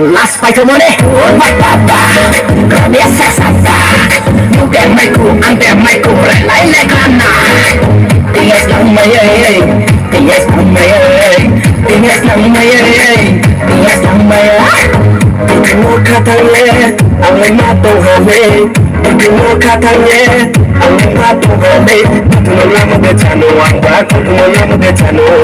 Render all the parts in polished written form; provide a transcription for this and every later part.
Last fight money, my papa, Rabia Sasasa, you get my cool, and get my cool, like Anna. Yes, I'm my yes, I'm my yes, I'm my yes, I'm my no Catale, I'm not over no Catale, I'm not over to the Ram of the Channel, I'm back to the Ram of the Channel,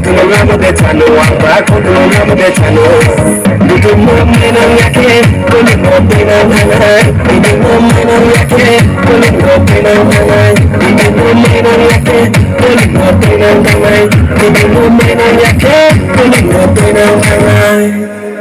to the Ram of the Channel, I'm back to the Ram of the Channel. Little moment on your head, pulling up in a night. Little moment on your head, pulling up in a night. Little moment on your head, pulling up in a night. Little moment on your head, pulling up in a night.